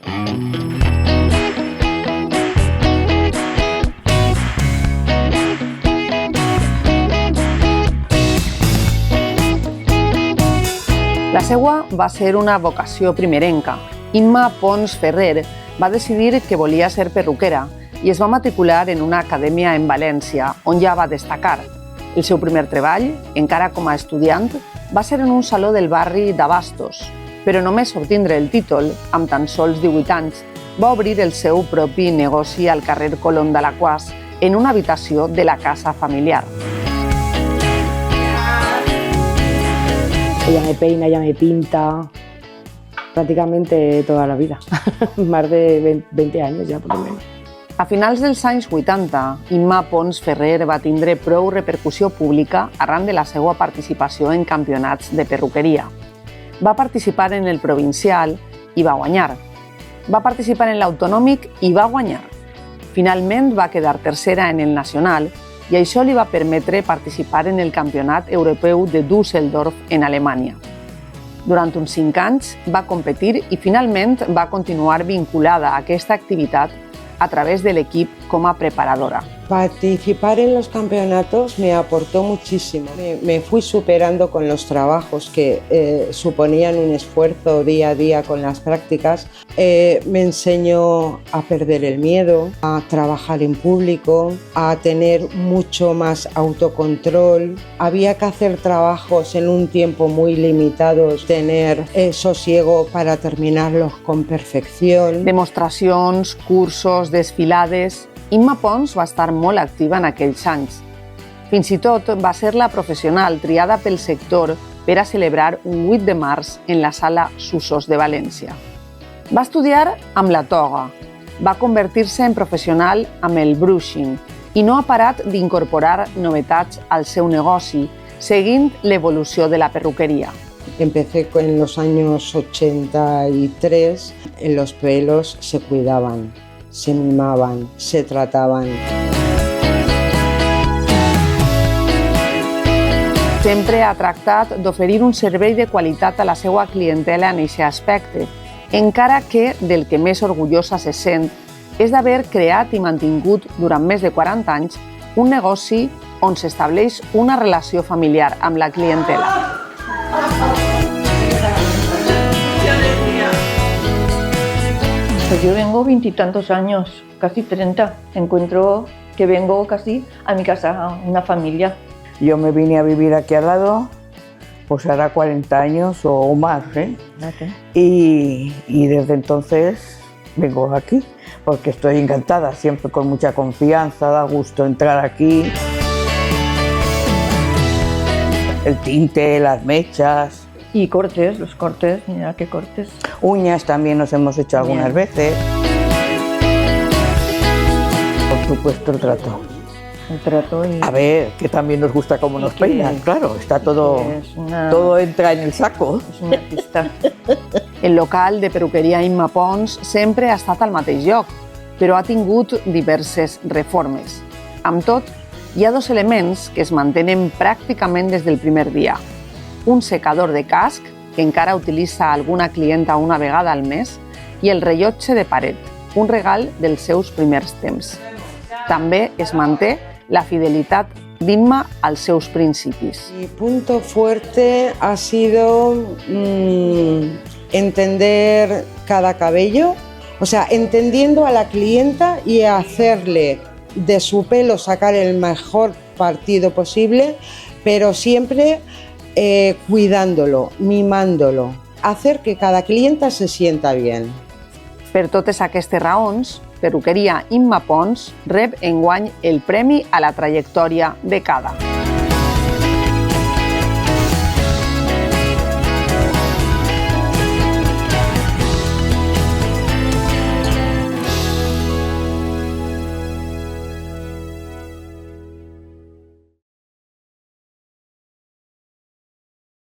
La seua va ser una vocació primerenca. Imma Pons Ferrer va decidir que volia ser perruquera i es va matricular en una acadèmia en València, on ja va destacar. El seu primer treball, encara com a estudiant, va ser en un saló del barri d'Abastos, però només obtindre el títol, amb tan sols 18 anys, va obrir el seu propi negoci al carrer Colón d'Alaquàs, en una habitació de la casa familiar. Ella me peina, ella me pinta, prácticamente toda la vida, más de 20 años ya por lo menos. A finals dels anys 80, Imma Pons Ferrer va tindre prou repercussió pública arran de la seva participació en campionats de perruqueria. Va participar en el provincial i va guanyar. Va participar en l'autonòmic i va guanyar. Finalment va quedar tercera en el nacional i això li va permetre participar en el Campionat Europeu de Düsseldorf en Alemanya. Durant uns 5 anys va competir i finalment va continuar vinculada a aquesta activitat a través del equipo como preparadora. Participar en los campeonatos me aportó muchísimo. Me fui superando con los trabajos que suponían un esfuerzo día a día con las prácticas. Me enseñó a perder el miedo, a trabajar en público, a tener mucho más autocontrol. Había que hacer trabajos en un tiempo muy limitado, tener sosiego para terminarlos con perfección. Demostracions, cursos, desfilades... Imma Pons va estar molt activa en aquells anys. Fins i tot va ser la professional triada pel sector per a celebrar un 8 de març en la Sala Sussos de València. Va estudiar amb la toga, va convertir-se en professional amb el brushing i no ha parat d'incorporar novetats al seu negoci, seguint l'evolució de la perruqueria. Empecé en los años 83, en los pelos se cuidaban. Se mimaban, se trataban. Sempre ha tractat d'oferir un servei de qualitat a la seva clientela en aquest aspecte, encara que del que més orgullosa se sent és d'haver creat i mantingut durant més de 40 anys un negoci on s'estableix una relació familiar amb la clientela. Pues yo vengo 20 y tantos años, casi 30. Encuentro que vengo casi a mi casa, a una familia. Yo me vine a vivir aquí al lado, pues hará 40 años o más, ¿eh? Okay. Y desde entonces vengo aquí, porque estoy encantada, siempre con mucha confianza, da gusto entrar aquí. El tinte, las mechas. Y cortes, los cortes, mira qué cortes. Uñas también nos hemos hecho algunas veces. Por supuesto el trato. El trato y... A ver, que también nos gusta cómo nos peinan, claro, está todo, todo entra en el saco. És un artista. El local de perruqueria Imma Pons sempre ha estat al mateix lloc, però ha tingut diverses reformes. Amb tot, hi ha 2 elements que es mantenen pràcticament des del primer dia. Un secador de casc, que encara utilitza alguna clienta una vegada al mes, i el rellotge de paret, un regal dels seus primers temps. També es manté la fidelitat d'Imma als seus principis. Mi punto fuerte ha sido entender cada cabello, o sea, entendiendo a la clienta y hacerle de su pelo sacar el mejor partido posible, pero siempre cuidándolo, mimándolo, hacer que cada clienta se sienta bien. Per totes aquestes raons, Perruqueria Imma Pons rep enguany el Premi a la Trajectòria Becada.